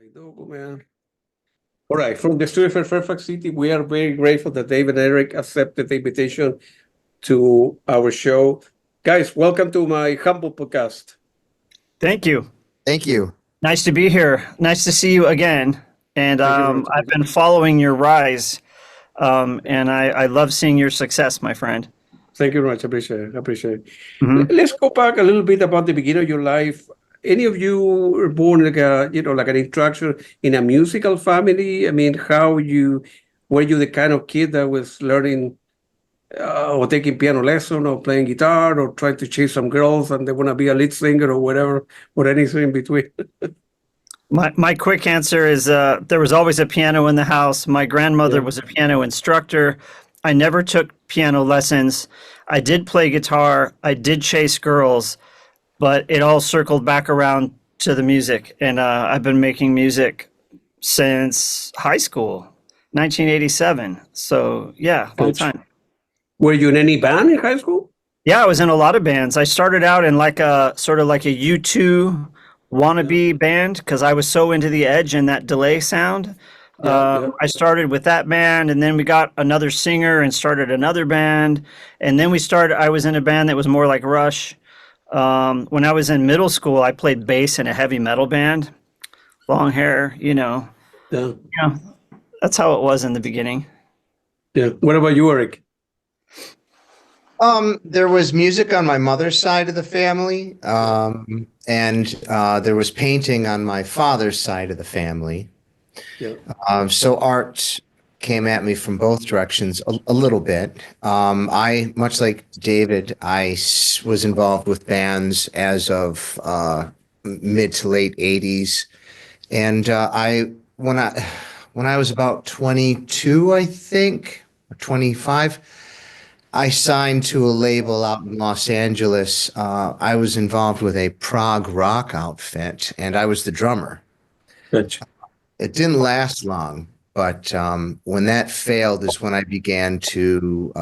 I do, man. All right, from the studio for Fairfax City, we are very grateful that David and Eric accepted the invitation to our show. Guys, welcome to my humble podcast. Thank you. Thank you. Nice to be here. Nice to see you again. And Thank you very much. I've been following your rise, and I love seeing your success, my friend. Thank you very much. I appreciate it. Mhm. Let's go back a little bit about the beginning of your life. Any of you were born like like an introduction in a musical family? I mean, were you the kind of kid that was learning or taking piano lesson or playing guitar or trying to chase some girls and they want to be a lead singer or whatever, or anything in between? My quick answer is there was always a piano in the house. My grandmother was a piano instructor. I never took piano lessons. I did play guitar. I did chase girls, but it all circled back around to the music. And I've been making music since high school, 1987. So yeah, long time. Were you in any band in high school? Yeah, I was in a lot of bands. I started out in like a sort of like a U2 wannabe band because I was so into the edge and that delay sound. I started with that band, and then we got another singer and started another band. And then I was in a band that was more like Rush. When I was in middle school, I played bass in a heavy metal band. Long hair, Yeah. Yeah, that's how it was in the beginning. Yeah. What about you, Eric? There was music on my mother's side of the family, and there was painting on my father's side of the family. Yeah. So art came at me from both directions a little bit. Much like David, was involved with bands as of mid to late 80s. And when I was about 22, I think, or 25, I signed to a label out in Los Angeles. I was involved with a prog rock outfit, and I was the drummer. Gotcha. It didn't last long, but when that failed is when I began to,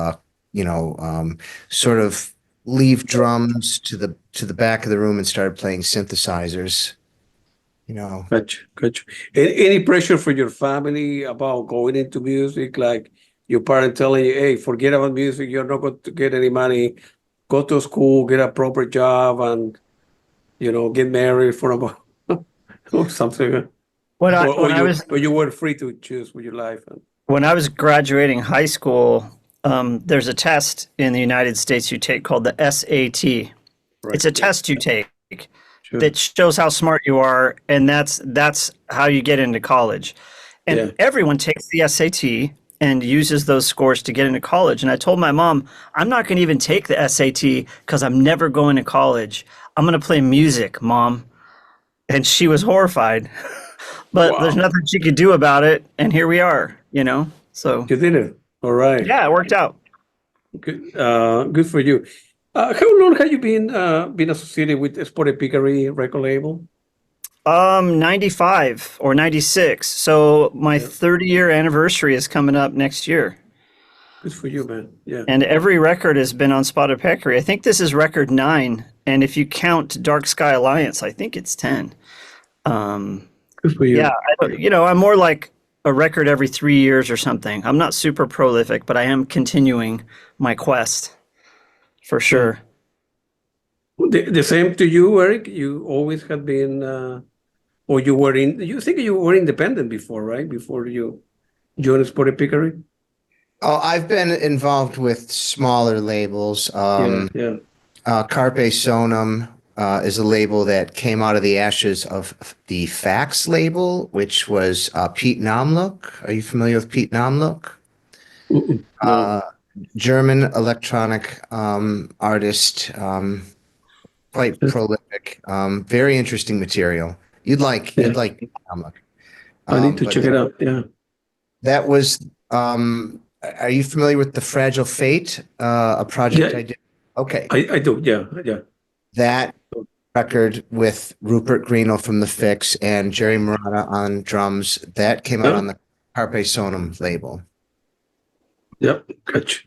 sort of leave drums to the back of the room and started playing synthesizers. Gotcha. Any pressure for your family about going into music? Like your parent telling you, hey, forget about music, you're not going to get any money, go to school, get a proper job, and, get married for about or something. Or you were free to choose with your life. When I was graduating high school, there's a test in the United States you take called the SAT. Right. It's a test you take Sure. that shows how smart you are, and that's how you get into college. And everyone takes the SAT and uses those scores to get into college. And I told my mom, I'm not going to even take the SAT because I'm never going to college. I'm going to play music, Mom. And she was horrified. But there's nothing she could do about it, and here we are, So You did it. All right. yeah, it worked out. Good. Good for you. How long have you been associated with Spotted Pickery record label? 95 or 96. So my 30-year anniversary is coming up next year. Good for you, man. Yeah. And every record has been on Spotted Peccary. I think this is record 9, and if you count Dark Sky Alliance, I think it's 10. Good for you. Yeah, I'm more like a record every 3 years or something. I'm not super prolific, but I am continuing my quest for sure. The same to you, Eric. You always had been, or you think you were independent before, right? Before you joined Spotted Pickery? Oh, I've been involved with smaller labels. Yeah. Carpe Sonum is a label that came out of the ashes of the Fax label, which was Pete Namlook. Are you familiar with Pete Namlook? No. German electronic artist, quite prolific, very interesting material. You'd like Pete Namlook. I need to check it out. Yeah. That was. Are you familiar with the Fragile Fate? A project I did. Okay. I do. Yeah. That record with Rupert Greeno from The Fix and Jerry Murata on drums, that came out on the Carpe Sonum label. Yep, gotcha.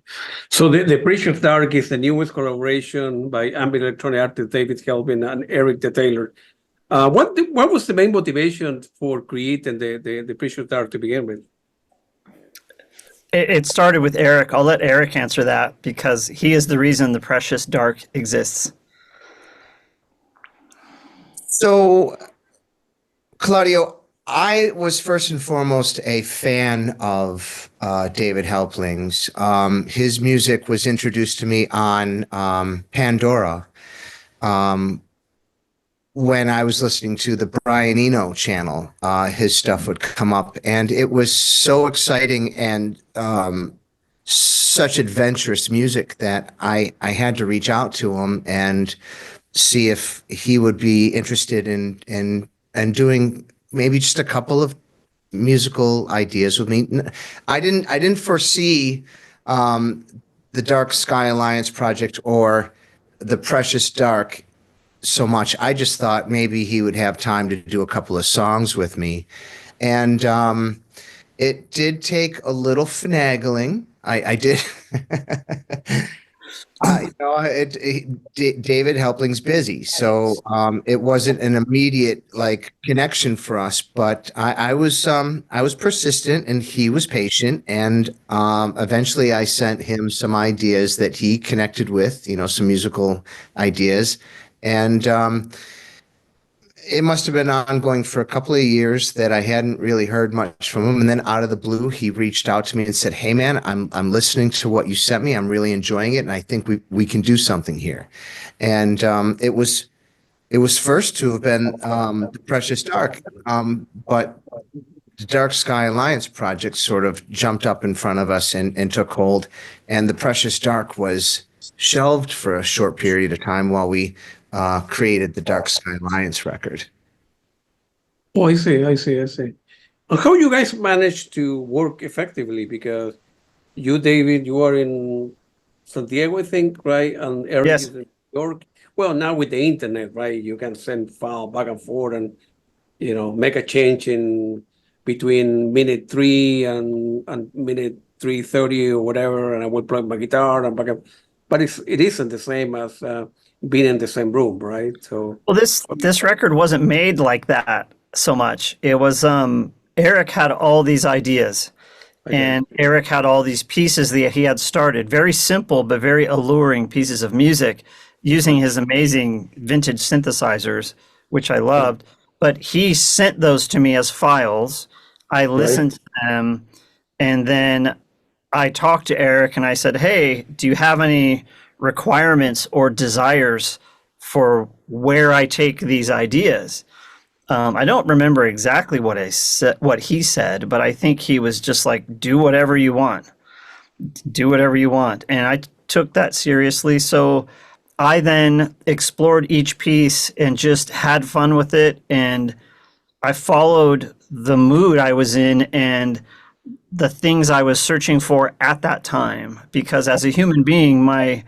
So the Precious Dark is the newest collaboration by ambient electronic artist David Helpling and Eric the Taylor. What was the main motivation for creating the Precious Dark to begin with? It started with Eric. I'll let Eric answer that because he is the reason the Precious Dark exists. So, Claudio, I was first and foremost a fan of David Helpling's. His music was introduced to me on Pandora when I was listening to the Brian Eno channel. His stuff would come up, and it was so exciting and such adventurous music that I had to reach out to him and see if he would be interested in doing maybe just a couple of musical ideas with me. I didn't foresee the Dark Sky Alliance project or the Precious Dark so much. I just thought maybe he would have time to do a couple of songs with me. And it did take a little finagling. I did. David Helpling's busy, so it wasn't an immediate connection for us. But I was persistent, and he was patient, and eventually I sent him some ideas that he connected with, some musical ideas, and it must have been ongoing for a couple of years that I hadn't really heard much from him. And then out of the blue, he reached out to me and said, "Hey man, I'm listening to what you sent me. I'm really enjoying it. And I think we can do something here." And it was first to have been the Precious Dark. But the Dark Sky Alliance project sort of jumped up in front of us and took hold. And the Precious Dark was shelved for a short period of time while we created the Dark Sky Alliance record. Oh, I see. How you guys managed to work effectively? Because you, David, you are in San Diego, I think, right? And Eric Yes. is in New York. Well, now with the internet, right, you can send file back and forth and make a change in between minute 3 and minute 3:30 or whatever, and I will plug my guitar and back up. But it isn't the same as being in the same room, right? So Well, this record wasn't made like that so much. It was Eric had all these ideas, and Eric had all these pieces that he had started, very simple but very alluring pieces of music, using his amazing vintage synthesizers, which I loved. But he sent those to me as files. I listened to them, and then I talked to Eric and I said, "Hey, do you have any requirements or desires for where I take these ideas?" I don't remember exactly what he said, but I think he was just like, "Do whatever you want, and I took that seriously. So I then explored each piece and just had fun with it, and I followed the mood I was in and the things I was searching for at that time, because as a human being, my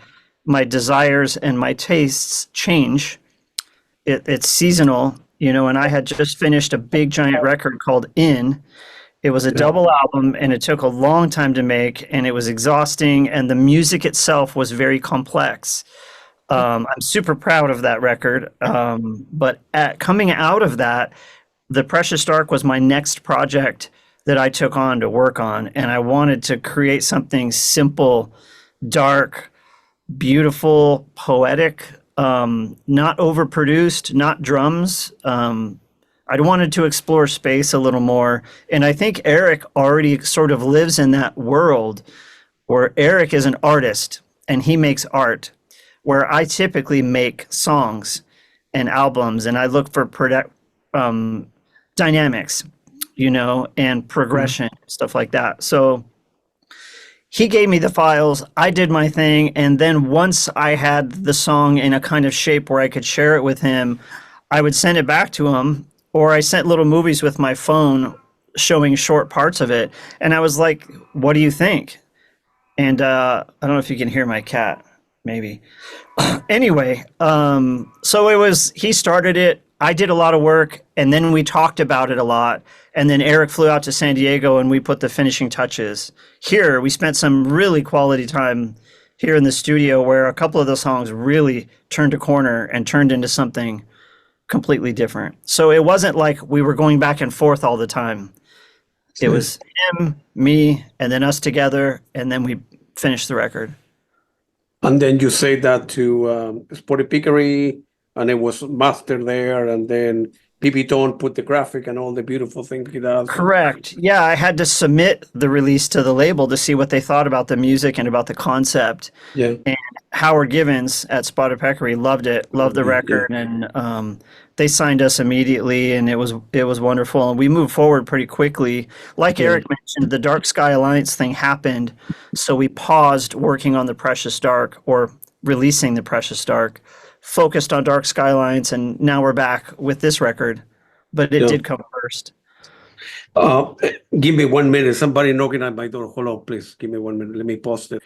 desires and my tastes change. It's seasonal, and I had just finished a big giant record called In. It was a double album, and it took a long time to make, and it was exhausting, and the music itself was very complex. I'm super proud of that record, but coming out of that, the Precious Dark was my next project that I took on to work on, and I wanted to create something simple, dark, beautiful, poetic, not overproduced, not drums. I wanted to explore space a little more, and I think Eric already sort of lives in that world where Eric is an artist and he makes art, where I typically make songs and albums, and I look for dynamics, and progression, stuff like that. So he gave me the files, I did my thing, and then once I had the song in a kind of shape where I could share it with him, I would send it back to him, or I sent little movies with my phone showing short parts of it, and I was like, "What do you think?" And I don't know if you can hear my cat, maybe. Anyway, so he started it, I did a lot of work, and then we talked about it a lot. And then Eric flew out to San Diego and we put the finishing touches. Here, we spent some really quality time here in the studio where a couple of the songs really turned a corner and turned into something completely different. So it wasn't like we were going back and forth all the time. It was him, me, and then us together, and then we finished the record. And then you say that to Sporty Pickery, and it was mastered there, and then PB Tone put the graphic and all the beautiful things he does. Correct. Yeah, I had to submit the release to the label to see what they thought about the music and about the concept. Yeah. And Howard Givens at Spotted Peccary loved it, loved the record, and they signed us immediately, and it was wonderful. And we moved forward pretty quickly. Like Eric mentioned, the Dark Sky Alliance thing happened, so we paused working on the Precious Dark, or releasing the Precious Dark, focused on Dark Sky Alliance, and now we're back with this record. But it did come first. Give me 1 minute. Somebody knocking at my door. Hold on, please. Give me 1 minute. Let me pause it.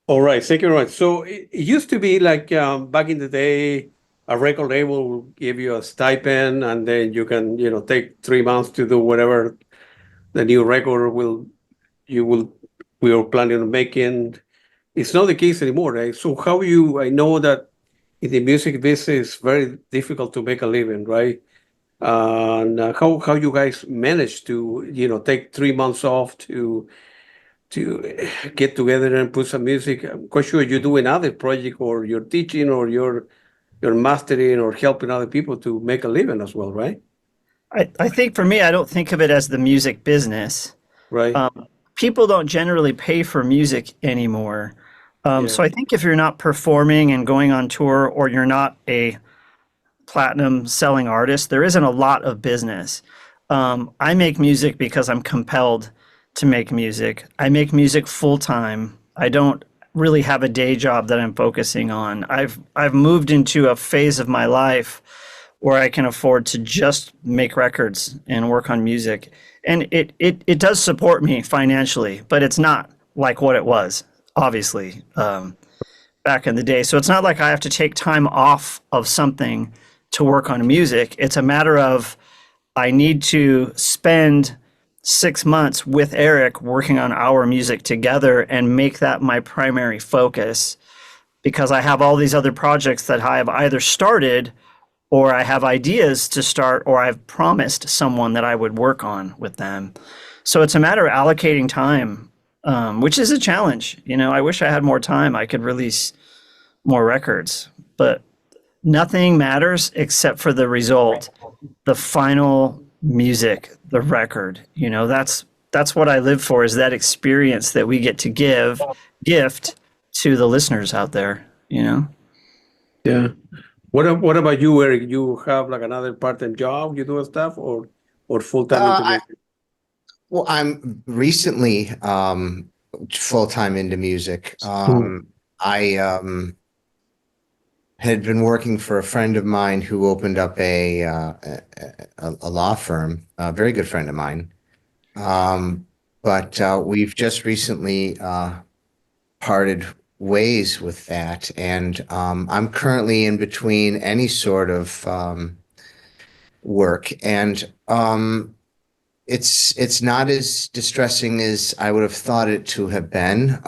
All right. Thank you very much. So it used to be like back in the day, a record label will give you a stipend, and then you can, take 3 months to do whatever the new record we were planning on making. It's not the case anymore, right? So I know that in the music business, it's very difficult to make a living, right? And how you guys manage to, take 3 months off to get together and put some music? I'm quite sure you do another project, or you're teaching, or you're mastering, or helping other people to make a living as well, right? I think for me, I don't think of it as the music business. Right. People don't generally pay for music anymore. So I think if you're not performing and going on tour, or you're not a platinum selling artist, there isn't a lot of business. I make music because I'm compelled to make music. I make music full time. I don't really have a day job that I'm focusing on. I've moved into a phase of my life where I can afford to just make records and work on music. And it does support me financially, but it's not like what it was, obviously, back in the day. So it's not like I have to take time off of something to work on music. It's a matter of I need to spend 6 months with Eric working on our music together and make that my primary focus, because I have all these other projects that I have either started, or I have ideas to start, or I've promised someone that I would work on with them. So it's a matter of allocating time, which is a challenge. I wish I had more time. I could release more records, but nothing matters except for the result, the final music, the record. That's what I live for, is that experience that we get to gift to the listeners out there. Yeah. What about you, Eric? You have like another part-time job, you do stuff, or full-time into music? Well, I'm recently full-time into music. I had been working for a friend of mine who opened up a law firm, a very good friend of mine. But we've just recently parted ways with that, and I'm currently in between any sort of work, and it's not as distressing as I would have thought it to have been.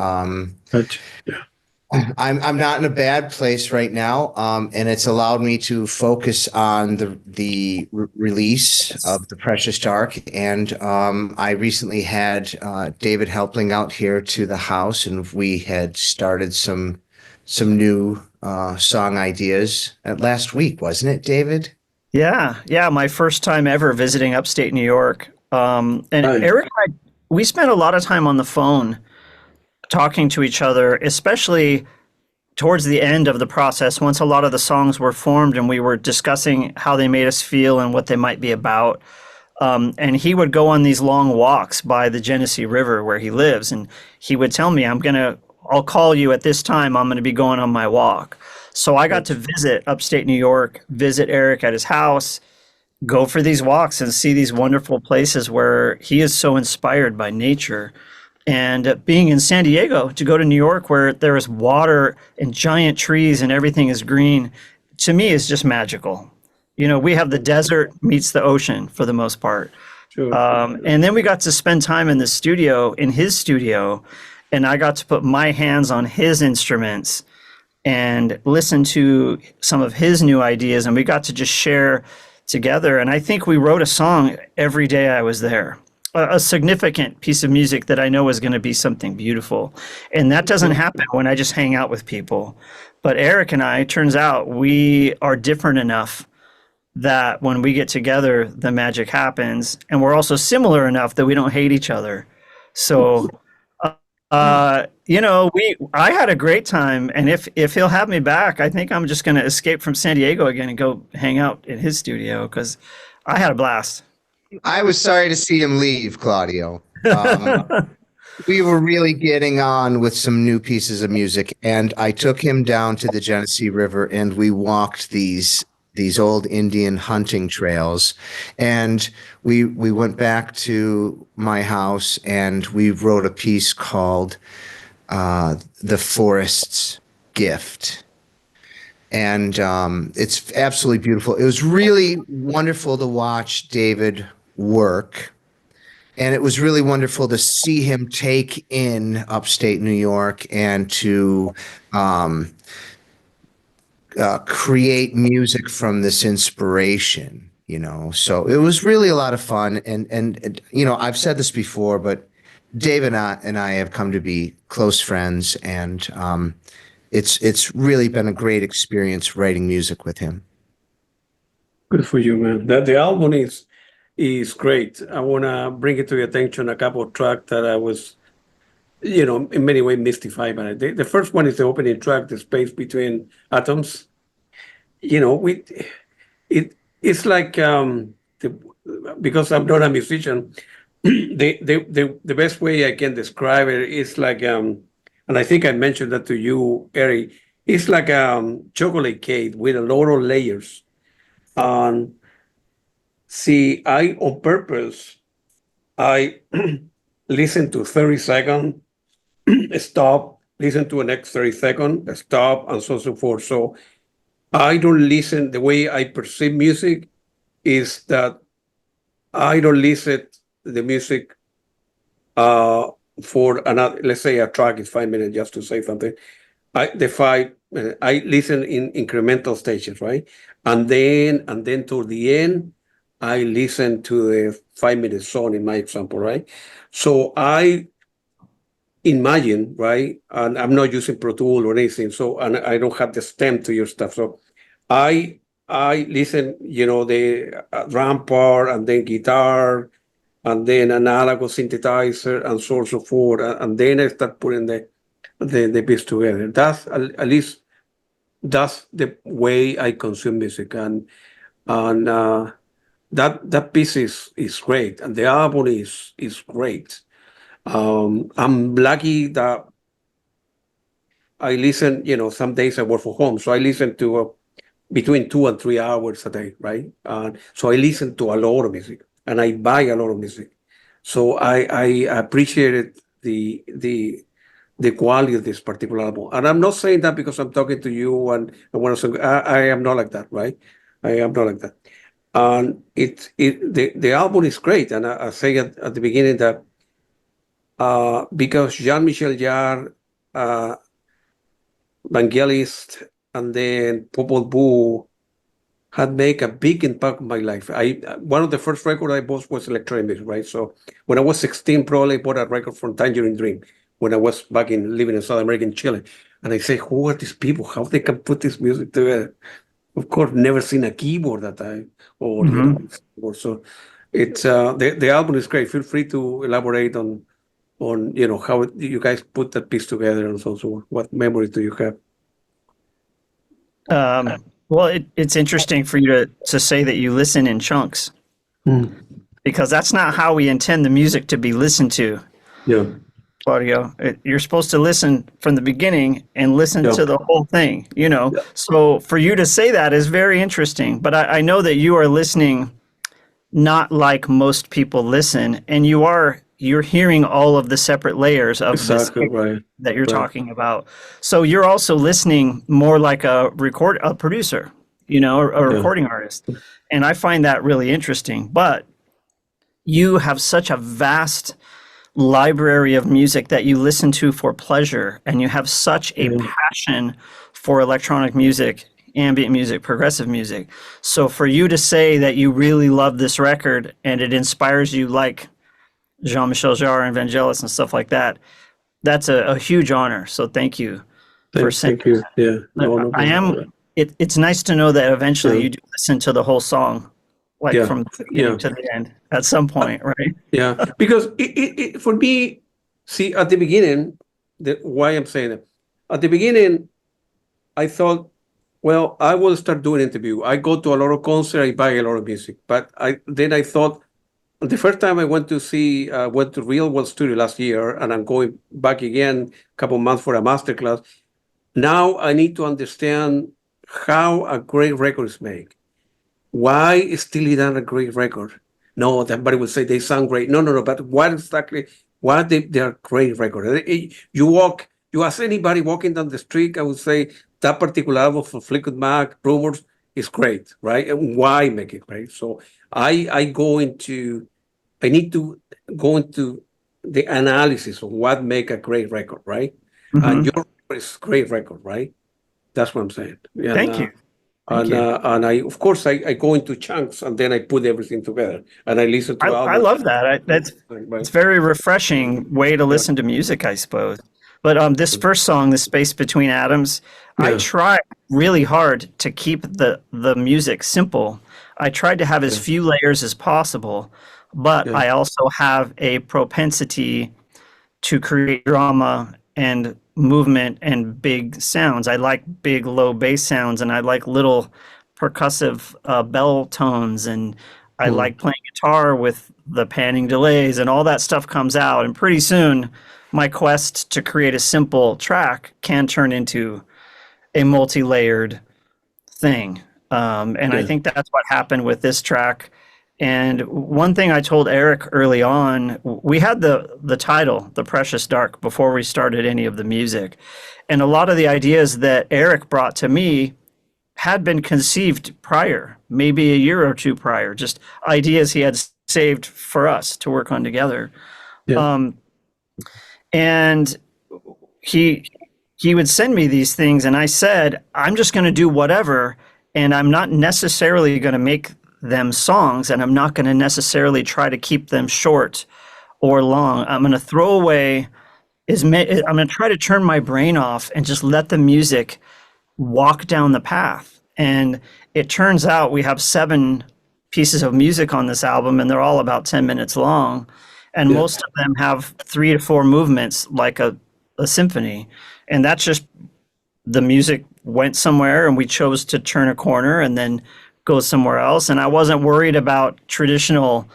I'm not in a bad place right now, and it's allowed me to focus on the release of the Precious Dark. And I recently had David Helpling out here to the house, and we had started some new song ideas last week, wasn't it, David? Yeah, my first time ever visiting upstate New York. And Eric and we spent a lot of time on the phone talking to each other, especially towards the end of the process, once a lot of the songs were formed and we were discussing how they made us feel and what they might be about. And he would go on these long walks by the Genesee River where he lives, and he would tell me, I'll call you at this time, I'm going to be going on my walk. So I got to visit upstate New York, visit Eric at his house, go for these walks and see these wonderful places where he is so inspired by nature. And being in San Diego, to go to New York where there is water and giant trees and everything is green, to me is just magical. We have the desert meets the ocean for the most part. Sure. And then we got to spend time in his studio, and I got to put my hands on his instruments and listen to some of his new ideas, and we got to just share together. And I think we wrote a song every day I was there, a significant piece of music that I know is going to be something beautiful. And that doesn't happen when I just hang out with people. But Eric and I, turns out we are different enough that when we get together, the magic happens. And we're also similar enough that we don't hate each other. So, I had a great time. And if he'll have me back, I think I'm just going to escape from San Diego again and go hang out in his studio, because I had a blast. I was sorry to see him leave, Claudio. We were really getting on with some new pieces of music, and I took him down to the Genesee River, and we walked these old Indian hunting trails, and we went back to my house, and we wrote a piece called "The Forest's Gift." And it's absolutely beautiful. It was really wonderful to watch David work. And it was really wonderful to see him take in upstate New York and to create music from this inspiration, So it was really a lot of fun. And I've said this before, but David and I have come to be close friends, and it's really been a great experience writing music with him. Good for you, man. The album is great. I want to bring it to your attention a couple of tracks that I was, in many ways mystified by it. The first one is the opening track, "The Space Between Atoms." It's like because I'm not a musician, the best way I can describe it is like and I think I mentioned that to you, Eric. It's like chocolate cake with a lot of layers. See, I on purpose, I listen to 30 seconds, stop, listen to the next 30 seconds, stop, and so on and so forth. So I don't listen, the way I perceive music is that I don't listen the music for another, let's say a track is 5 minutes, just to say something. I listen in incremental stages, right? And then toward the end, I listen to the 5-minute song in my example, right? So I imagine, right? And I'm not using Pro Tool or anything, so and I don't have the stem to your stuff. So I listen, the drum part, and then guitar, and then analogous synthesizer, and so on and so forth, and then I start putting the piece together. That's at least that's the way I consume music, and that piece is great, and the album is great. I'm lucky that I listen. Some days I work from home, so I listen to between 2 and 3 hours a day, right? So I listen to a lot of music, and I buy a lot of music. So I appreciated the quality of this particular album. And I'm not saying that because I'm talking to you and I want to say, I am not like that, right? I am not like that. And the album is great. And I say at the beginning that because Jean-Michel Jarre, Vangelis, and then Popol Vuh had made a big impact on my life. One of the first records I bought was electronic music, right? So when I was 16, probably I bought a record from Tangerine Dream when I was living in South America, in Chile. And I say, who are these people? How they can put this music together? Of course, never seen a keyboard that time, or so it's the album is great. Feel free to elaborate on how you guys put that piece together, and so on. What memories do you have? Well, it's interesting for you to say that you listen in chunks, because that's not how we intend the music to be listened to. Yeah. Claudio, you're supposed to listen from the beginning and listen to the whole thing, So for you to say that is very interesting. But I know that you are listening not like most people listen, and you're hearing all of the separate layers of exactly this right. that you're talking about. So you're also listening more like a producer, a recording artist. And I find that really interesting. But you have such a vast library of music that you listen to for pleasure, and you have such a Yeah. passion for electronic music, ambient music, progressive music. So for you to say that you really love this record and it inspires you like Jean-Michel Jarre and Vangelis and stuff like that, that's a huge honor. So thank you for saying Thank you. Yeah. No, that. no I problem. am. It's nice to know that eventually Yeah. you do listen to the whole song, like Yeah. from the Yeah. beginning to the end at some point, right? Yeah. Because for me, see, at the beginning, why I'm saying it, at the beginning, I thought, well, I will start doing interview. I go to a lot of concerts, I buy a lot of music. But I thought the first time I went to see went to Real World Studio last year, and I'm going back again a couple months for a master class. Now I need to understand how a great record is made. Why is Steely Dan a great record? No, somebody would say they sound great. No, no, no. But what exactly? Why they are great record? You ask anybody walking down the street, I would say that particular album from Fleetwood Mac, Rumors, is great, right? And why make it great? So I go into, I need to go into the analysis of what make a great record, right? And Hmm. your record is great record, right? That's what I'm saying. And Thank you. Thank you. and I of course I go into chunks and then I put everything together and I listen to I albums. love that. Right? It's very refreshing way to Yeah, listen to music, I suppose. But this first song, "The Space Between Atoms," I yeah, tried really hard to keep the music simple. I tried to have as yeah, few layers as possible, but yeah, I also have a propensity to create drama and movement and big sounds. I like big low bass sounds, and I like little percussive bell tones, and I mm, like playing guitar with the panning delays, and all that stuff comes out. And pretty soon, my quest to create a simple track can turn into a multi-layered thing. And I yeah, think that's what happened with this track. And one thing I told Eric early on, we had the title, "The Precious Dark," before we started any of the music. And a lot of the ideas that Eric brought to me had been conceived prior, maybe a year or two prior, just ideas he had saved for us to work on together. yeah, Um, and he he would send me these things, and I said, I'm just going to do whatever, and I'm not necessarily going to make them songs, and I'm not going to necessarily try to keep them short or long. I'm going to throw away I'm going to try to turn my brain off and just let the music walk down the path. And it turns out we have 7 pieces of music on this album, and they're all about 10 minutes long. And yeah, most of them have 3 to 4 movements, like a symphony. And that's just the music went somewhere, and we chose to turn a corner and then go somewhere else. And I wasn't worried about traditional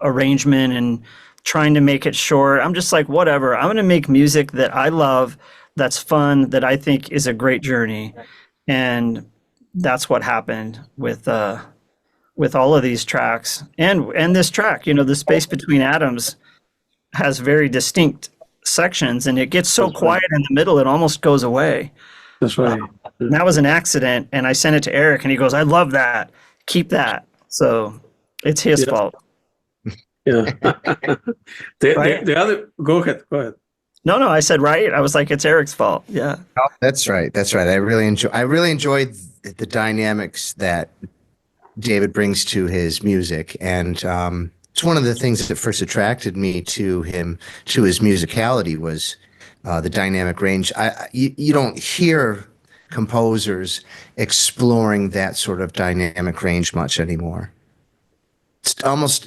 arrangement and trying to make it short. I'm just like, whatever. I'm going to make music that I love, that's fun, that I think is a great journey. And that's what happened with all of these tracks and this track. You know, "The Space Between Atoms" has very distinct sections, and it gets so that's right. quiet in the middle it almost goes away. That's right. And that was an accident, and I sent it to Eric, and he goes, "I love that. Keep that." So it's his Yeah, fault, yeah. right? The other, go ahead, go ahead. No, no, I said right. I was like, it's Eric's fault. Yeah. That's right. That's right. I really enjoyed the dynamics that David brings to his music, and it's one of the things that first attracted me to him, to his musicality, was the dynamic range. You don't hear composers exploring that sort of dynamic range much anymore. It's almost.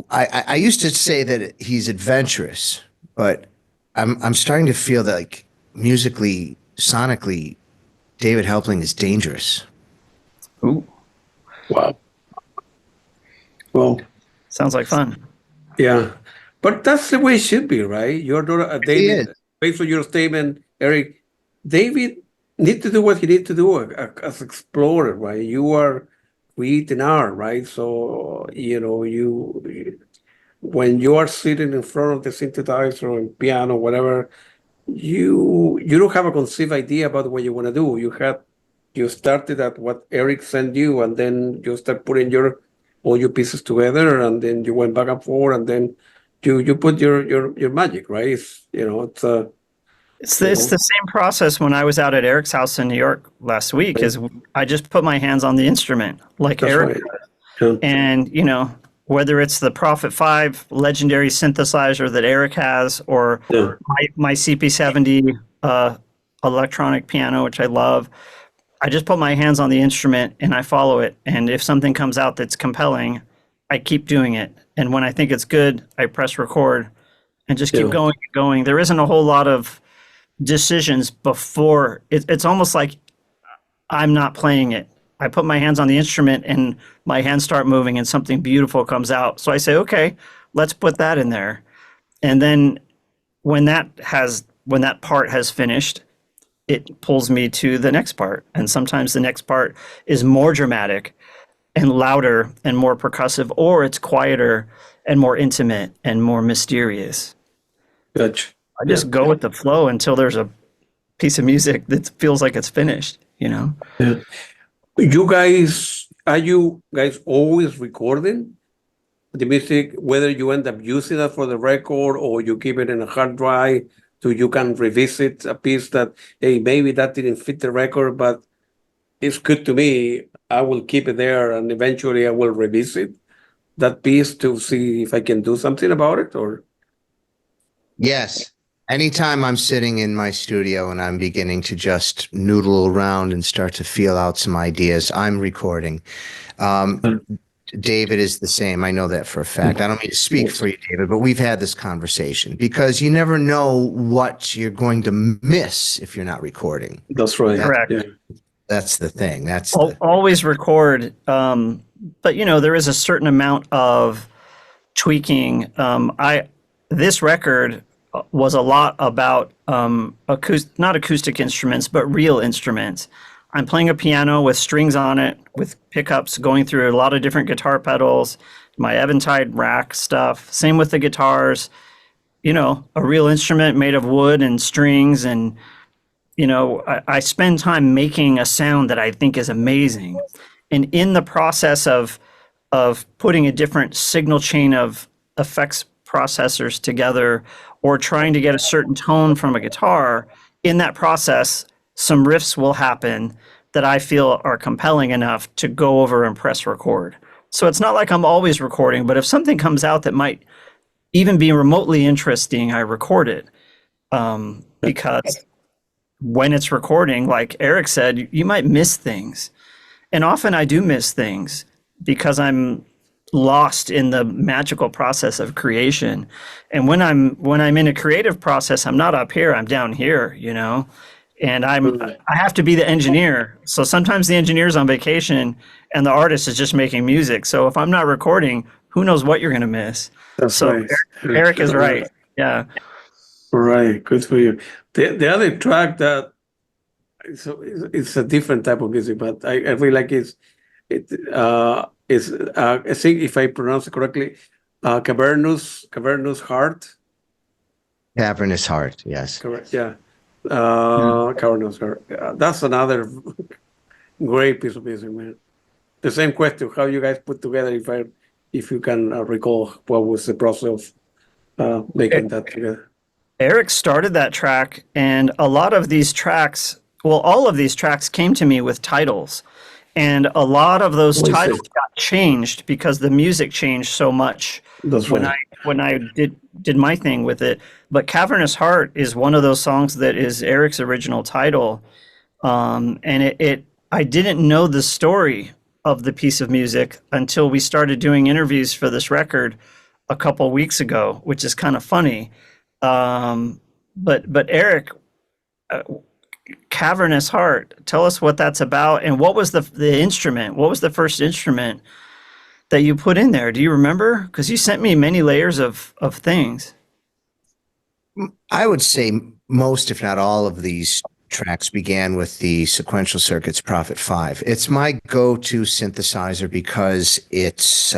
I used to say that he's adventurous, but I'm starting to feel that, like, musically, sonically, David Helpling is dangerous. Ooh, Wow. Well, sounds like fun. yeah. But that's the way it should be, right? You're not He is. David, based on your statement, Eric, David need to do what he need to do as explorer, right? You are creating art, right? So, when you are sitting in front of the synthesizer or piano, whatever, you don't have a conceived idea about what you want to do. You started at what Eric sent you, and then you start putting your all your pieces together, and then you went back and forth, and then you put your magic, right? It's, It's the same process when I was out at Eric's house in New York last week. Is I just put my hands on the instrument like that's Eric, right. Yeah. and whether it's the Prophet 5 legendary synthesizer that Eric has, or Yeah. my CP70 electronic piano, which I love, I just put my hands on the instrument and I follow it. And if something comes out that's compelling, I keep doing it. And when I think it's good, I press record and just keep Yeah. going and going. There isn't a whole lot of decisions before. It's almost like I'm not playing it. I put my hands on the instrument and my hands start moving and something beautiful comes out. So I say, okay, let's put that in there. And then when that part has finished, it pulls me to the next part. And sometimes the next part is more dramatic and louder and more percussive, or it's quieter and more intimate and more mysterious. Gotcha. I just go with the flow until there's a piece of music that feels like it's finished, Yeah. Are you guys always recording the music, whether you end up using it for the record or you keep it in a hard drive so you can revisit a piece that, hey, maybe that didn't fit the record, but it's good to me. I will keep it there and eventually I will revisit that piece to see if I can do something about it, or? Yes. Anytime I'm sitting in my studio and I'm beginning to just noodle around and start to feel out some ideas, I'm recording. David is the same. I know that for a fact. I don't mean to speak for you, David, but we've had this conversation because you never know what you're going to miss if you're not recording. That's right. Correct. Yeah. That's the thing. Always record. But there is a certain amount of tweaking. This record was a lot about not acoustic instruments, but real instruments. I'm playing a piano with strings on it, with pickups going through a lot of different guitar pedals, my Eventide rack stuff. Same with the guitars. A real instrument made of wood and strings, and I spend time making a sound that I think is amazing. And in the process of putting a different signal chain of effects processors together, or trying to get a certain tone from a guitar, in that process, some riffs will happen that I feel are compelling enough to go over and press record. So it's not like I'm always recording, but if something comes out that might even be remotely interesting, I record it. Because when it's recording, like Eric said, you might miss things. And often I do miss things because I'm lost in the magical process of creation. And when I'm in a creative process, I'm not up here, I'm down here, and I have to be the engineer. So sometimes the engineer's on vacation and the artist is just making music. So if I'm not recording, who knows what you're going to miss. That's so right. Eric is right. Yeah. Right. Good for you. The other track that it's a different type of music, but I really like is I think if I pronounce it correctly, Cavernous Heart. Cavernous Heart. Yes. Correct. Yeah. Cavernous Heart. That's another great piece of music, man. The same question: how you guys put together? If you can recall, what was the process of making that together? Eric started that track, and a lot of these tracks, all of these tracks came to me with titles. And a lot of those titles got changed because the music changed so much. That's right. When I did my thing with it. But Cavernous Heart is one of those songs that is Eric's original title. And I didn't know the story of the piece of music until we started doing interviews for this record a couple weeks ago, which is kind of funny. But Eric, Cavernous Heart, tell us what that's about, and what was the instrument? What was the first instrument that you put in there? Do you remember? Because you sent me many layers of things. I would say most, if not all, of these tracks began with the sequential circuits Prophet 5. It's my go-to synthesizer because it's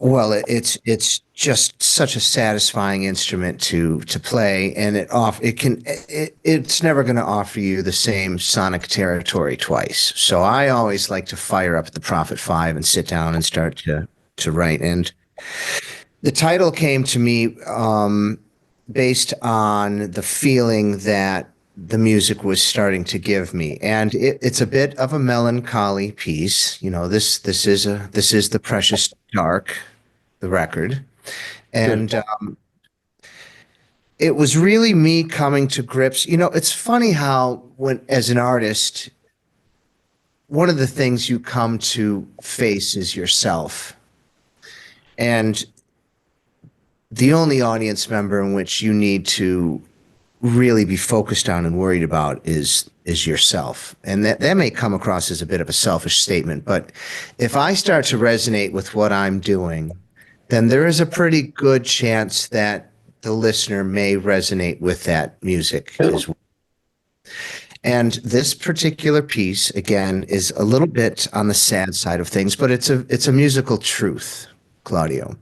Well, it's just such a satisfying instrument to play, and it's never going to offer you the same sonic territory twice. So I always like to fire up the Prophet 5 and sit down and start to write. And the title came to me based on the feeling that the music was starting to give me, and it's a bit of a melancholy piece. You know, this is the Precious Dark, the record, and it was really me coming to grips. You know, it's funny how when as an artist, one of the things you come to face is yourself, and the only audience member in which you need to really be focused on and worried about is yourself. And that may come across as a bit of a selfish statement, but if I start to resonate with what I'm doing, then there is a pretty good chance that the listener may resonate with that music as well. And this particular piece, again, is a little bit on the sad side of things, but it's a musical truth, Claudio.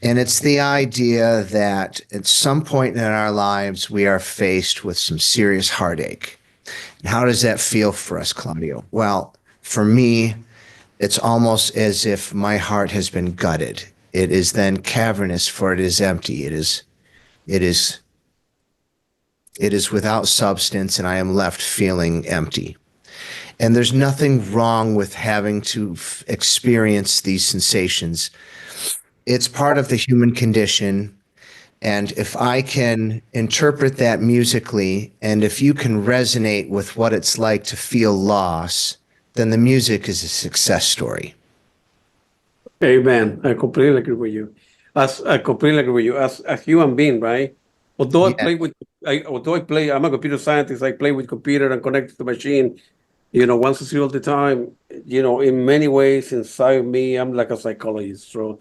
And it's the idea that at some point in our lives, we are faced with some serious heartache. And how does that feel for us, Claudio? Well, for me, it's almost as if my heart has been gutted. It is then cavernous, for it is empty. It is without substance, and I am left feeling empty. And there's nothing wrong with having to experience these sensations. It's part of the human condition. And if I can interpret that musically, and if you can resonate with what it's like to feel loss, then the music is a success story. Amen. I completely agree with you. As a human being, right? Although I'm a computer scientist, I play with computer and connect to the machine, once a all the time. In many ways inside me, I'm like a psychologist. So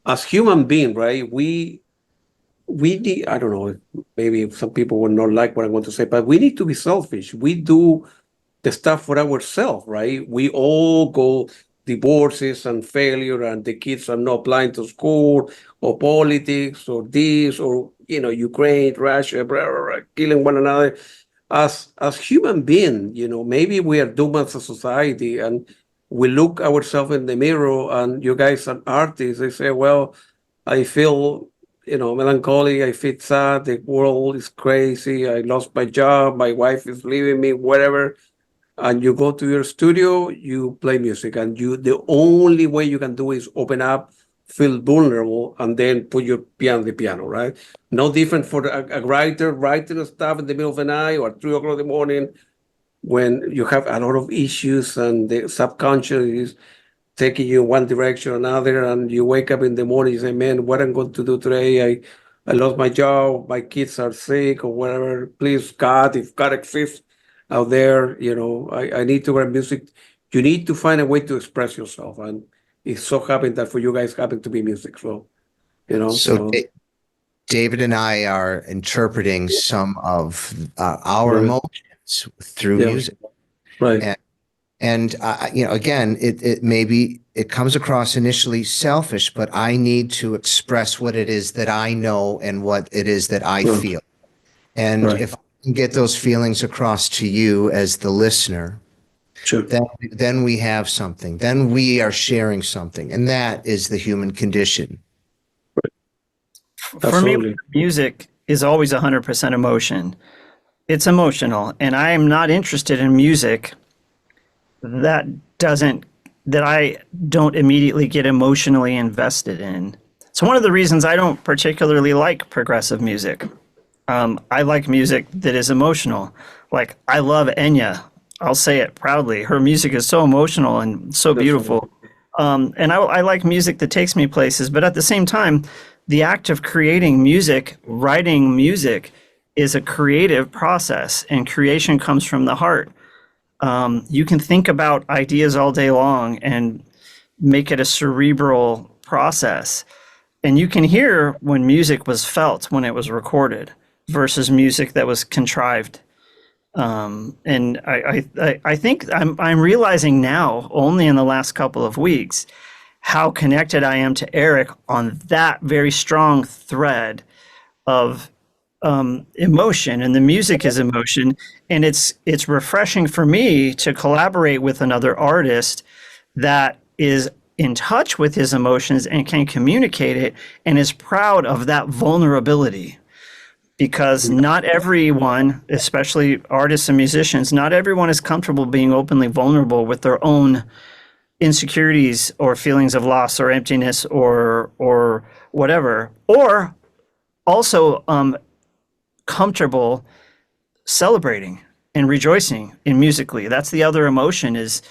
as human being, right, we need, I don't know, maybe some people will not like what I want to say, but we need to be selfish. We do the stuff for ourselves, right? We all go divorces and failure, and the kids are not applying to school, or politics, or this, or Ukraine, Russia, blah, blah, blah, killing one another. As human being, maybe we are doomed as a society, and we look ourselves in the mirror, and you guys are artists. They say, well, I feel, melancholy. I feel sad. The world is crazy. I lost my job. My wife is leaving me, whatever. And you go to your studio, you play music, and the only way you can do is open up, feel vulnerable, and then put your piano on the piano, right? No different for a writer writing stuff in the middle of the night or 3 o'clock in the morning, when you have a lot of issues and the subconscious is taking you one direction or another, and you wake up in the morning, you say, man, what I'm going to do today? I lost my job, my kids are sick, or whatever. Please, God, if God exists out there, I need to write music. You need to find a way to express yourself. And it so happened that for you guys happen to be music. So, So David and I are interpreting some of our emotions through music. Right. And again, it comes across initially selfish, but I need to express what it is that I know and what it is that I feel. And if I can get those feelings across to you as the listener, then we have something. Then we are sharing something, and that is the human condition. For me, music is always 100% emotion. It's emotional, and I am not interested in music that I don't immediately get emotionally invested in. It's one of the reasons I don't particularly like progressive music. I like music that is emotional. Like, I love Enya. I'll say it proudly. Her music is so emotional and so beautiful. And I like music that takes me places, but at the same time, the act of creating music, writing music, is a creative process, and creation comes from the heart. You can think about ideas all day long and make it a cerebral process. And you can hear when music was felt when it was recorded versus music that was contrived. And I think I'm realizing now, only in the last couple of weeks, how connected I am to Eric on that very strong thread of emotion, and the music is emotion, and it's refreshing for me to collaborate with another artist that is in touch with his emotions and can communicate it and is proud of that vulnerability. Because not everyone, especially artists and musicians, not everyone is comfortable being openly vulnerable with their own insecurities or feelings of loss or emptiness or whatever, or also comfortable celebrating and rejoicing in musically. That's the other emotion, is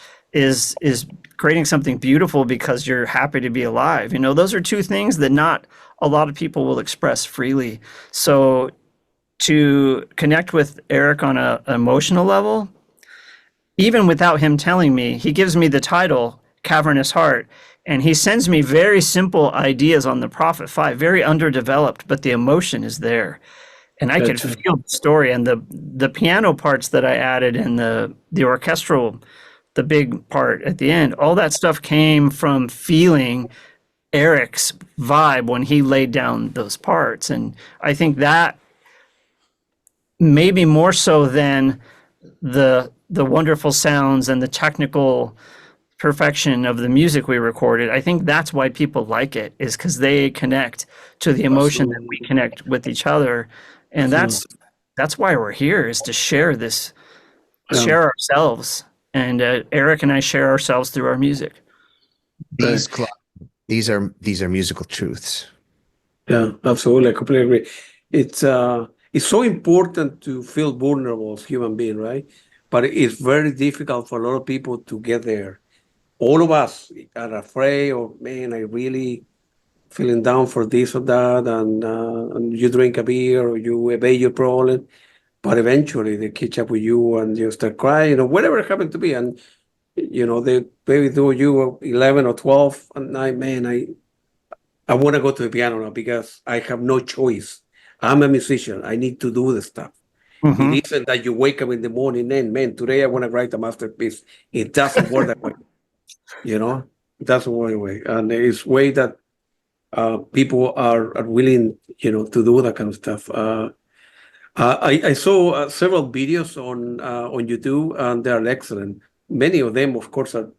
creating something beautiful because you're happy to be alive. You know, those are two things that not a lot of people will express freely. So to connect with Eric on an emotional level, even without him telling me, he gives me the title Cavernous Heart, and he sends me very simple ideas on the Prophet 5, very underdeveloped, but the emotion is there. And I could feel the story, and the piano parts that I added, and the orchestral, the big part at the end, all that stuff came from feeling Eric's vibe when he laid down those parts. And I think that maybe more so than the wonderful sounds and the technical perfection of the music we recorded, I think that's why people like it, is because they connect to the emotion that we connect with each other. And that's why we're here, is to share this, share ourselves. And Eric and I share ourselves through our music. These are musical truths. Yeah, absolutely. I completely agree. It's so important to feel vulnerable as human being, right? But it's very difficult for a lot of people to get there. All of us are afraid of, man, I really feeling down for this or that, and you drink a beer or you evade your problem, but eventually they catch up with you and you start crying or whatever it happened to be, and they maybe do you 11 or 12 at night, man, I want to go to the piano now because I have no choice. I'm a musician. I need to do the stuff. Mm-hmm. It isn't that you wake up in the morning and, man, today I want to write a masterpiece. It doesn't work that way. It doesn't work that way. And it's way that people are willing, to do that kind of stuff. I saw several videos on YouTube, and they are excellent. Many of them, of course, are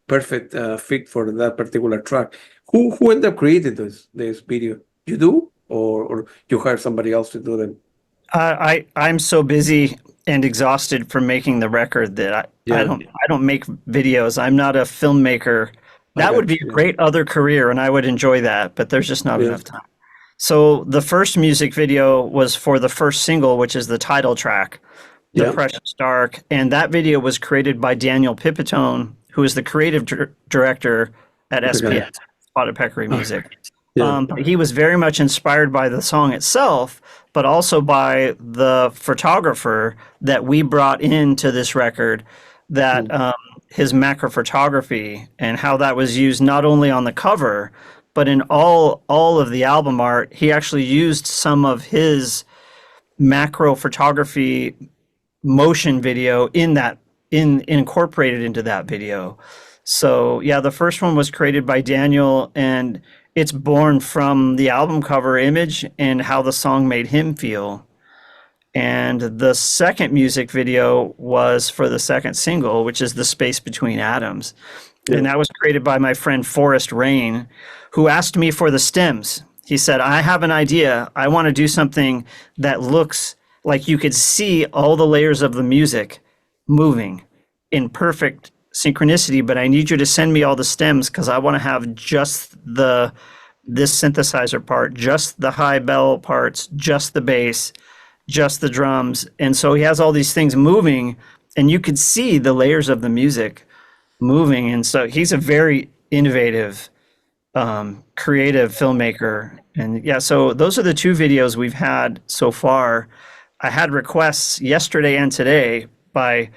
perfect fit for that particular track. Who ended up creating this video? You do, or you hire somebody else to do them? I'm so busy and exhausted from making the record that I don't make videos. I'm not a filmmaker. That would be a great other career, and I would enjoy that, but there's just not enough time. So the first music video was for the first single, which is the title track, The Precious Dark, and that video was created by Daniel Pipitone, who is the creative director at SPS, Spotted Peccary Music. He was very much inspired by the song itself, but also by the photographer that we brought into this record, that his macro photography and how that was used not only on the cover, but in all of the album art. He actually used some of his macro photography motion video incorporated into that video. So yeah, the first one was created by Daniel, and it's born from the album cover image and how the song made him feel. And the second music video was for the second single, which is The Space Between Atoms. And that was created by my friend Forrest Rain, who asked me for the stems. He said, I have an idea. I want to do something that looks like you could see all the layers of the music moving in perfect synchronicity, but I need you to send me all the stems because I want to have just this synthesizer part, just the high bell parts, just the bass, just the drums. And so he has all these things moving, and you could see the layers of the music moving. And so he's a very innovative, creative filmmaker. And yeah, so those are the two videos we've had so far. I had requests yesterday and today by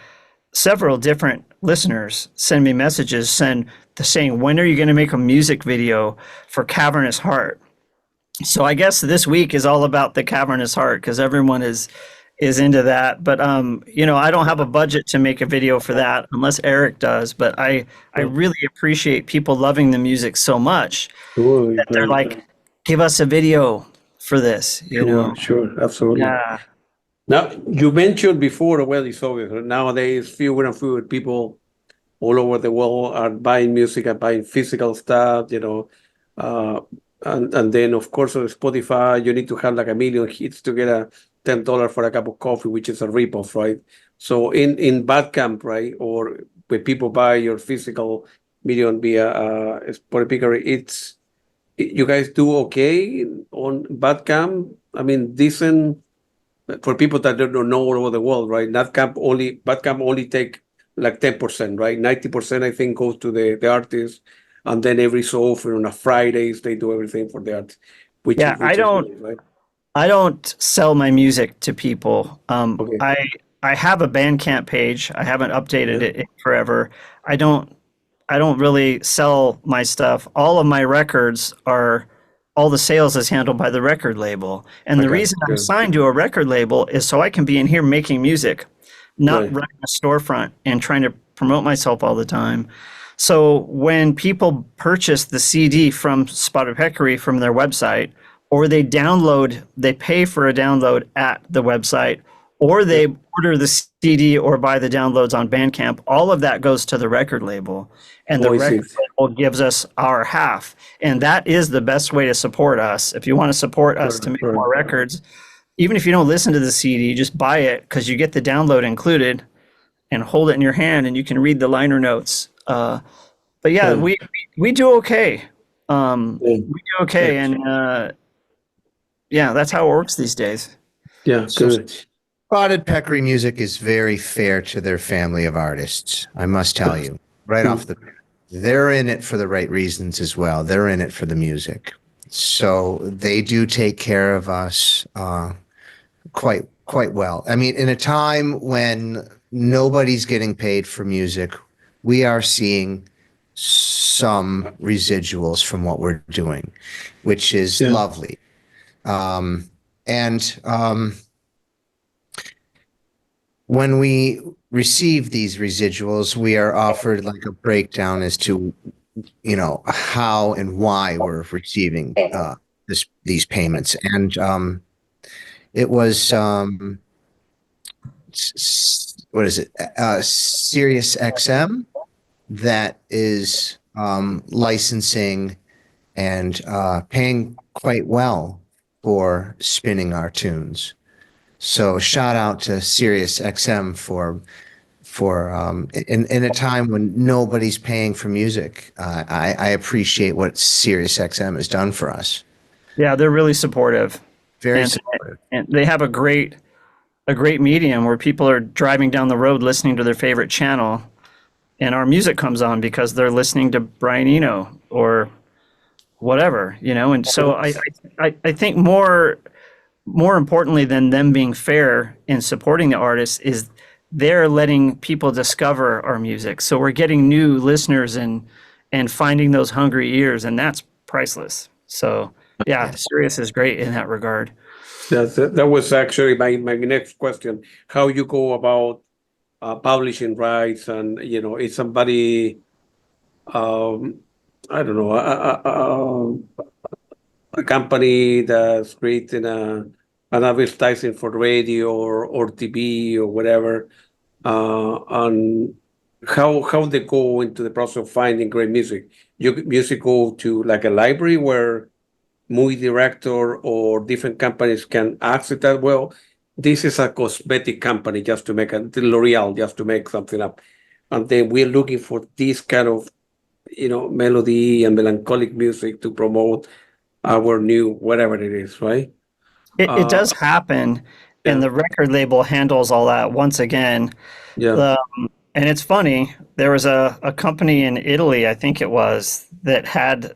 several different listeners send me messages saying, when are you going to make a music video for Cavernous Heart? So I guess this week is all about the Cavernous Heart, because everyone is is into that. But you know, I don't have a budget to make a video for that unless Eric does. But I Yeah. really appreciate people loving the music so much Sure, that they're like, give us a video for this, you know? sure, absolutely. Yeah. Now, you mentioned before, well, it's obvious. Nowadays, fewer and fewer people all over the world are buying music and buying physical stuff, uh, and then of course on Spotify you need to have like a million hits to get a $10 for a cup of coffee, which is a ripoff, right? So in Bandcamp, right, or when people buy your physical million via Spotify, you guys do okay on Bandcamp. I mean, decent for people that don't know all over the world, right? Bandcamp only take like 10%, right? 90% I think goes to the artist, and then every so often on a Fridays they do everything for the artist, which Yeah, is which is nice, right? I don't sell my music to people. Okay. I have a Bandcamp page. I haven't updated Yeah. it in forever. I don't I don't really sell my stuff. All of my records are all the sales is handled by the record label. And I the got reason I'm yeah. signed to a record label is so I can be in here making music, not Right. running a storefront and trying to promote myself all the time. So when people purchase the CD from Spotted Peccary from their website, or they pay for a download at the website, or they order the CD or buy the downloads on Bandcamp, all of that goes to the record label. And the Oh, I see. record label gives us our half. And that is the best way to support us. If you want to support us to make Right. more records, even if you don't listen to the CD, just buy it because you get the download included and hold it in your hand and you can read the liner notes. But yeah, Yeah. we do okay. Yeah. We do okay, and yeah, that's how it works these days. Yeah, So good. Spotted Peccary Music is very fair to their family of artists, I must tell you. Right off the they're in it for the right reasons as well. They're in it for the music. So they do take care of us quite well. I mean, in a time when nobody's getting paid for music, we are seeing some residuals from what we're doing, which is Yeah. lovely. And when we receive these residuals, we are offered like a breakdown as to, how and why we're receiving these payments. And it was what is it? Sirius XM that is licensing and paying quite well for spinning our tunes. So shout out to Sirius XM for in a time when nobody's paying for music. I appreciate what Sirius XM has done for us. Yeah, they're really supportive. Very And- supportive. And they have a great medium where people are driving down the road listening to their favorite channel, and our music comes on because they're listening to Brian Eno or whatever, And so I think more importantly than them being fair in supporting the artists is they're letting people discover our music. So we're getting new listeners and finding those hungry ears, and that's priceless. So yeah, Sirius is great in that regard. That was actually my next question. How you go about publishing rights, and if somebody, I don't know, a company that's creating an advertising for radio or TV or whatever, and how they go into the process of finding great music. Music go to like a library where movie director or different companies can access that. Well, this is a cosmetic company just to make L'Oreal just to make something up, and then we're looking for this kind of melody and melancholic music to promote our new whatever it is, right? It does happen, yeah. and the record label handles all that once again. Yeah. And it's funny, there was a company in Italy, I think it was, that had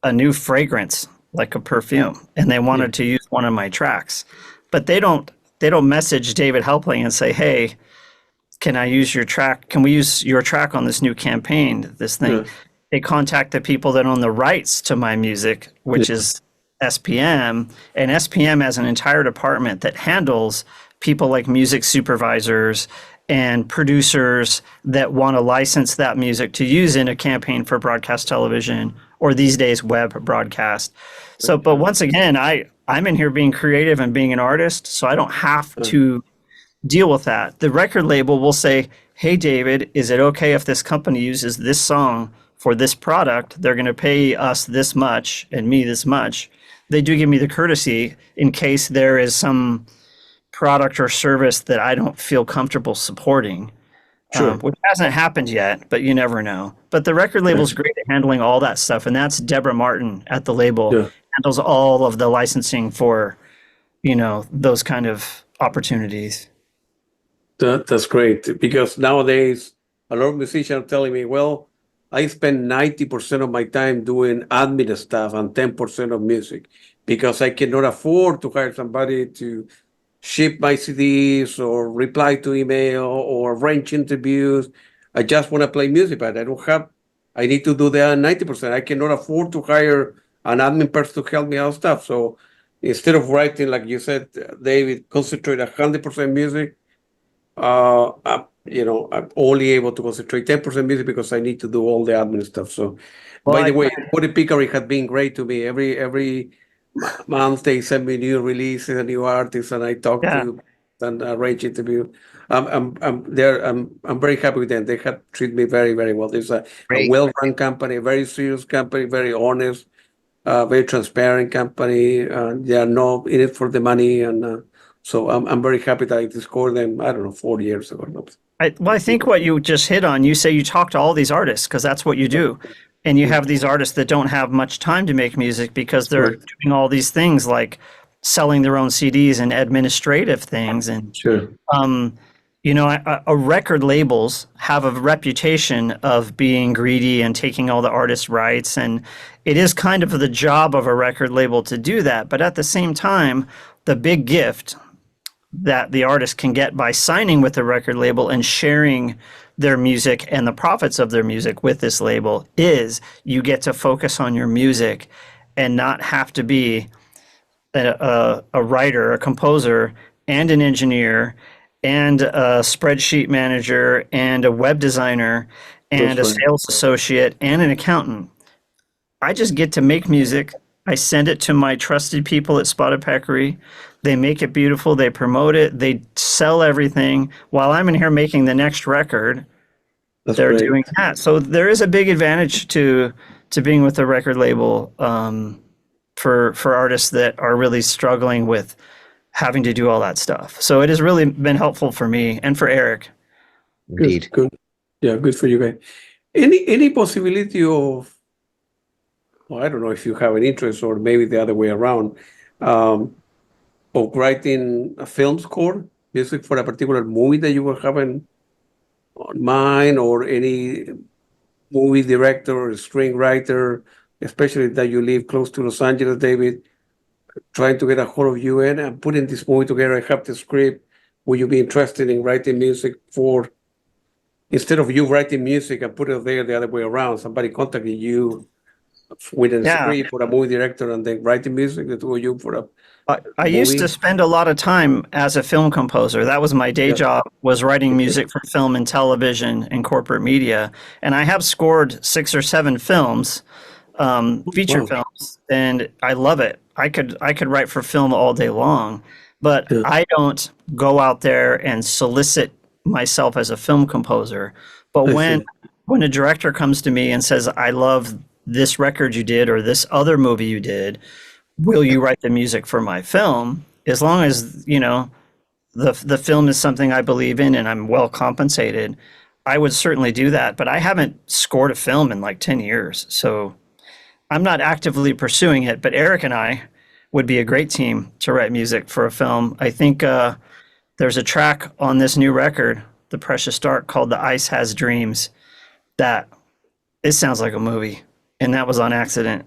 a new fragrance, like a perfume, and they wanted to use one of my tracks. But they don't message David Helpling and say, "Hey, can I use your track? Can we use your track on this new campaign, this thing?" Yeah. They contact the people that own the rights to my music, which is SPM, and SPM has an entire department that handles people like music supervisors and producers that want to license that music to use in a campaign for broadcast television or these days web broadcast. So, but once again, I'm in here being creative and being an artist, so I don't have to deal with that. The record label will say, hey, David, is it okay if this company uses this song for this product? They're going to pay us this much and me this much. They do give me the courtesy in case there is some product or service that I don't feel comfortable supporting, Sure. which hasn't happened yet, but you never know. But the record label's great at handling all that stuff, and that's Deborah Martin at the label, Yeah. handles all of the licensing for, those kind of opportunities. That's great, because nowadays a lot of musicians are telling me, well, I spend 90% of my time doing admin stuff and 10% of music because I cannot afford to hire somebody to ship my CDs or reply to email or arrange interviews. I just want to play music, but I need to do the 90%. I cannot afford to hire an admin person to help me out stuff. So instead of writing, like you said, David, concentrate 100% music. I'm only able to concentrate 10% music because I need to do all the admin stuff. So, Well, by the way, Body Pickery has been great to me. Every month they send me new releases, a new artist, and I talk Yeah. to and arrange interview. I'm very happy with them. They have treated me very, very well. It's a Great. well-run company, a very serious company, very honest, very transparent company. They are not in it for the money, and so I'm very happy that I discovered them. I don't know, 4 years ago. I think what you just hit on, you say you talk to all these artists because that's what you do. And you have these artists that don't have much time to make music because they're Right. doing all these things like selling their own CDs and administrative things. And, Sure. record labels have a reputation of being greedy and taking all the artists' rights. And it is kind of the job of a record label to do that. But at the same time, the big gift that the artist can get by signing with the record label and sharing their music and the profits of their music with this label is you get to focus on your music and not have to be a writer, a composer, and an engineer, and a spreadsheet manager, and a web designer, and a That's right. sales associate, and an accountant. I just get to make music. I send it to my trusted people at Spotted Peccary. They make it beautiful. They promote it. They sell everything. While I'm in here making the next record, That's they're great. doing that. So there is a big advantage to being with a record label for artists that are really struggling with having to do all that stuff. So it has really been helpful for me and for Eric. Indeed. Good. Yeah, good for you guys. Any possibility of, well, I don't know if you have an interest or maybe the other way around, of writing a film score, music for a particular movie that you were having on mind, or any movie director or screenwriter, especially that you live close to Los Angeles, David, trying to get a hold of you and putting this movie together. I have the script. Would you be interested in writing music for, instead of you writing music and put it there the other way around, somebody contacted you with a Yeah. script for a movie director and then writing music, that was you for a I used to movie? spend a lot of time as a film composer. That was my day Yeah. job, was writing music for film and television and corporate media. And I have scored 6 or 7 films, feature Wow. films, and I love it. I could write for film all day long, but Yeah. I don't go out there and solicit myself as a film composer. But I when see. a director comes to me and says, I love this record you did or this other movie you did, will you write the music for my film? As long as, the film is something I believe in and I'm well compensated, I would certainly do that. But I haven't scored a film in like 10 years. So I'm not actively pursuing it, but Eric and I would be a great team to write music for a film. I think there's a track on this new record, The Precious Dark, called The Ice Has Dreams, that it sounds like a movie. And that was on accident.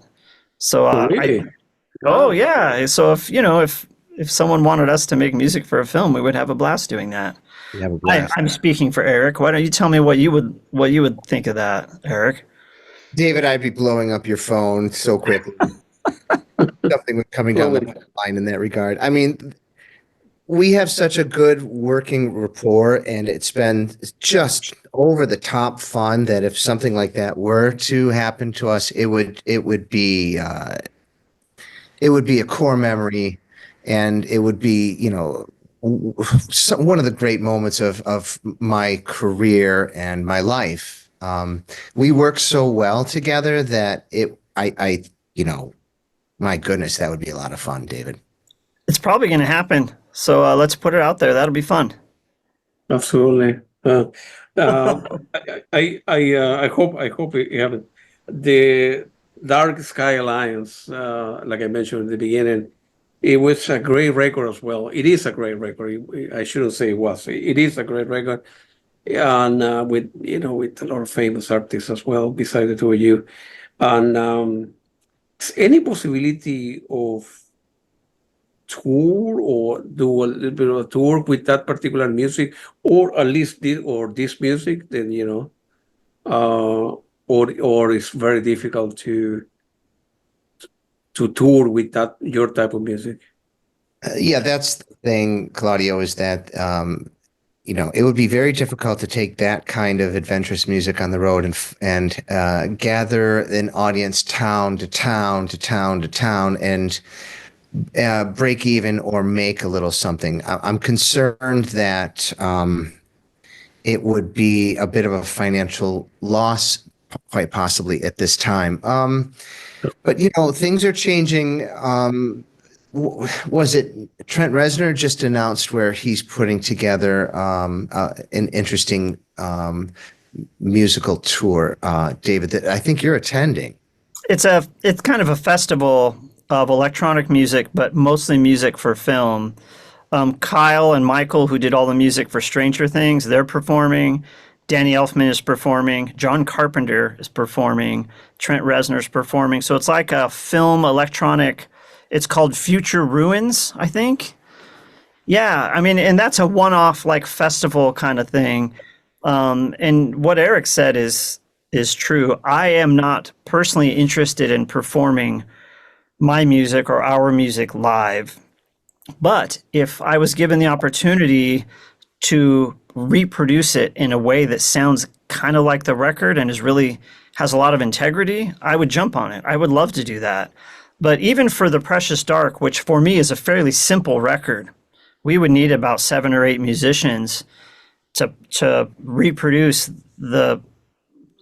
So Oh, really? oh Wow. yeah. So if someone wanted us to make music for a film, we would have a blast doing that. You have a blast. I'm speaking for Eric. Why don't you tell me what you would think of that, Eric? David, I'd be blowing up your phone so quickly. Something was coming down the Well, pipeline in that regard. I mean, we have such a good working rapport, and it's been just over the top fun that if something like that were to happen to us, it would be a core memory, and it would be, one of the great moments of my career and my life. We work so well together that my goodness, that would be a lot of fun, David. It's probably going to happen. So let's put it out there. That'll be fun. Absolutely. Uh, I hope you have it. The Dark Sky Alliance, like I mentioned at the beginning, it was a great record as well. It is a great record. I shouldn't say it was. It is a great record, and with a lot of famous artists as well, besides the two of you. And any possibility of tour or do a little bit of a tour with that particular music, or at least this music, then or it's very difficult to tour with that your type of music. Yeah, that's the thing, Claudio, is that it would be very difficult to take that kind of adventurous music on the road and gather an audience town to town to town to town and break even or make a little something. I'm concerned that it would be a bit of a financial loss, quite possibly at this time. But things are changing. Was it Trent Reznor just announced where he's putting together an interesting musical tour, David, that I think you're attending? It's kind of a festival of electronic music, but mostly music for film. Kyle and Michael, who did all the music for Stranger Things, they're performing. Danny Elfman is performing. John Carpenter is performing. Trent Reznor is performing. So it's like a film electronic. It's called Future Ruins, I think. Yeah, I mean, and that's a one-off like festival kind of thing. And what Eric said is true. I am not personally interested in performing my music or our music live. But if I was given the opportunity to reproduce it in a way that sounds kind of like the record and has a lot of integrity, I would jump on it. I would love to do that. But even for The Precious Dark, which for me is a fairly simple record, we would need about 7 or 8 musicians to reproduce the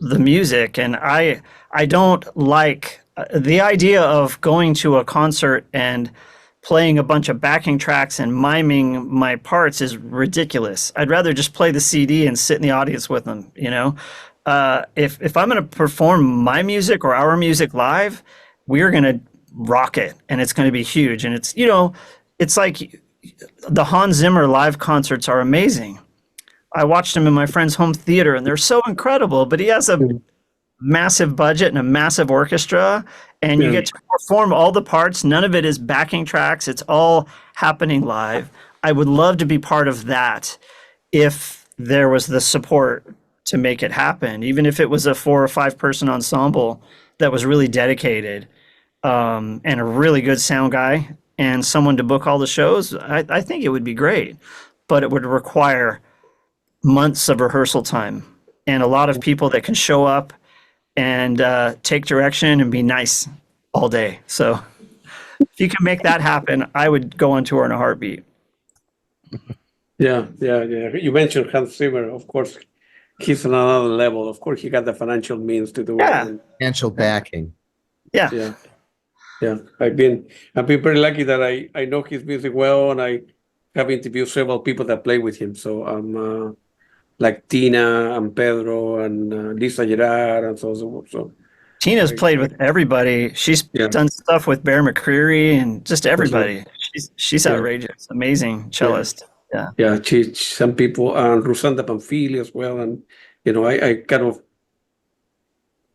music. And I don't like the idea of going to a concert and playing a bunch of backing tracks and miming my parts is ridiculous. I'd rather just play the CD and sit in the audience with them, If I'm going to perform my music or our music live, we're going to rock it, and it's going to be huge. And it's like the Hans Zimmer live concerts are amazing. I watched him in my friend's home theater, and they're so incredible, but he has a massive budget and a massive orchestra, and you get to perform all the parts. None of it is backing tracks. It's all happening live. I would love to be part of that if there was the support to make it happen, even if it was a 4 or 5 person ensemble that was really dedicated, and a really good sound guy and someone to book all the shows. I think it would be great, but it would require months of rehearsal time and a lot of people that can show up and take direction and be nice all day. So if you can make that happen, I would go on tour in a heartbeat. Yeah. You mentioned Hans Zimmer, of course. He's on another level. Of course, he got the financial means to do it. Financial backing. Yeah. I've been pretty lucky that I know his music well, and I have interviewed several people that play with him. So I'm like Tina and Pedro and Lisa Gerard and so on. So Tina's played with everybody. She's done stuff with Bear McCreary and just everybody. She's outrageous, amazing cellist. Yeah. Some people, and Rusanda Pamphili as well, and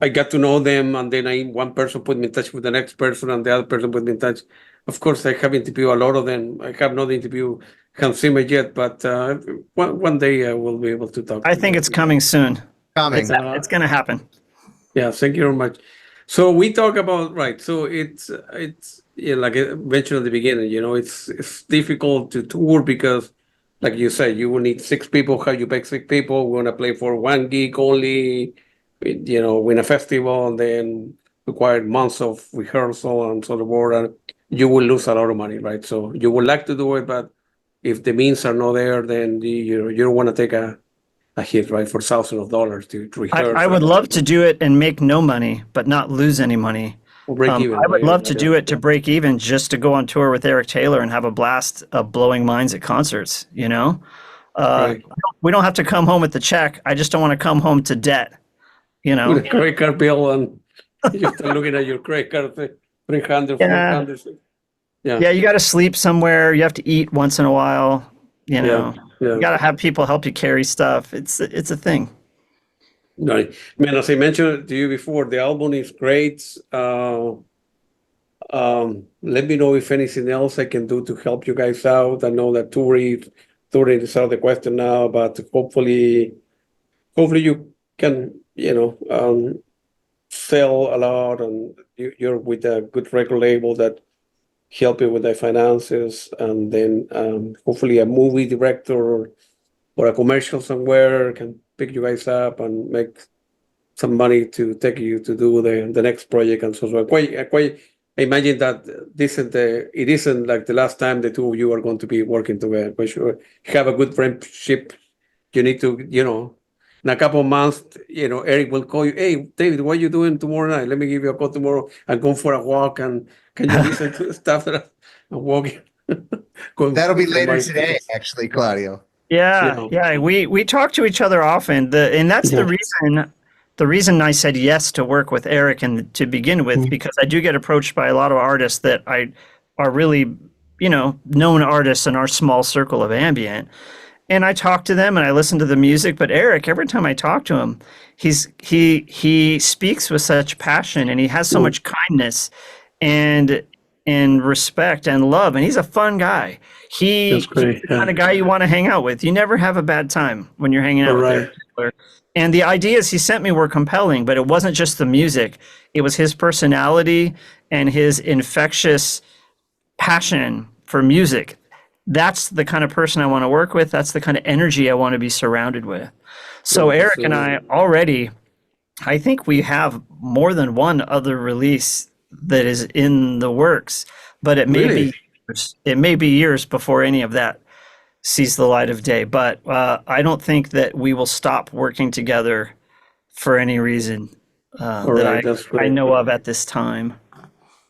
I got to know them, and then one person put me in touch with the next person, and the other person put me in touch. Of course, I have interviewed a lot of them. I have not interviewed Hans Zimmer yet, but one day I will be able to talk. I think it's coming soon. Coming. It's going to happen. Yeah, thank you very much. So we talk about right. So it's like I mentioned at the beginning. It's difficult to tour because, like you said, you will need 6 people. How you pick 6 people? We want to play for one gig only. Win a festival, and then require months of rehearsal and so forth, and you will lose a lot of money, right? So you would like to do it, but if the means are not there, then you don't want to take a hit, right, for thousands of dollars to rehearse I would love to do it and make no money, but not lose any money. or break even, I would right? love to do it to break even, just to go on tour with Eric Taylor and have a blast of blowing minds at concerts. Right. We don't have to come home with the check. I just don't want to come home to debt. With a credit card bill, and you start looking at your credit card, 300, Yeah. 400. Yeah. Yeah, you got to sleep somewhere. You have to eat once in a while. Yeah. You got to have people help you carry stuff. It's a thing. Right. Man, as I mentioned to you before, the album is great. Let me know if anything else I can do to help you guys out. I know that touring is out of the question now, but hopefully you can, sell a lot, and you're with a good record label that help you with the finances, and then hopefully a movie director or a commercial somewhere can pick you guys up and make some money to take you to do the next project and so on. Quite I imagine that it isn't like the last time the two of you are going to be working together. For sure, have a good friendship. You need to, in a couple of months, Eric will call you. Hey, David, what are you doing tomorrow night? Let me give you a call tomorrow and go for a walk. And can you listen to stuff that I'm walking? That'll be later today, actually, Claudio. Yeah. We talk to each other often. And that's the reason I said yes to work with Eric and to begin with, because I do get approached by a lot of artists that are really, known artists in our small circle of ambient. And I talk to them and I listen to the music, but Eric, every time I talk to him, he speaks with such passion, and he has so much kindness and respect and love, and he's a fun guy. That's great. He's the kind of guy you want to hang out with. You never have a bad time when you're hanging out with Eric Taylor. And the ideas he sent me were compelling, but it wasn't just the music. It was his personality and his infectious passion for music. That's the kind of person I want to work with. That's the kind of energy I want to be surrounded with. So Eric and I already, I think we have more than one other release that is in the works, but it may be years before any of that sees the light of day. But I don't think that we will stop working together for any reason I know of at this time.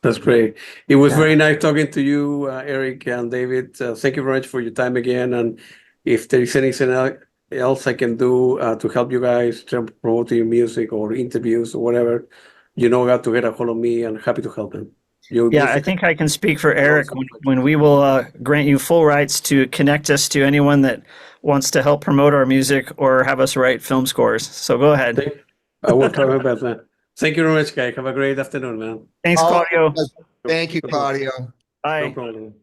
That's great. It was very nice talking to you, Eric and David. Thank you very much for your time again. And if there is anything else I can do to help you guys promote your music or interviews or whatever, how to get a hold of me, and happy to help them. I think I can speak for Eric when we will grant you full rights to connect us to anyone that wants to help promote our music or have us write film scores. So go ahead. I will try my best, man. Thank you very much, guys. Have a great afternoon, man. Thanks, Claudio. Thank you, Claudio. Bye. No problem.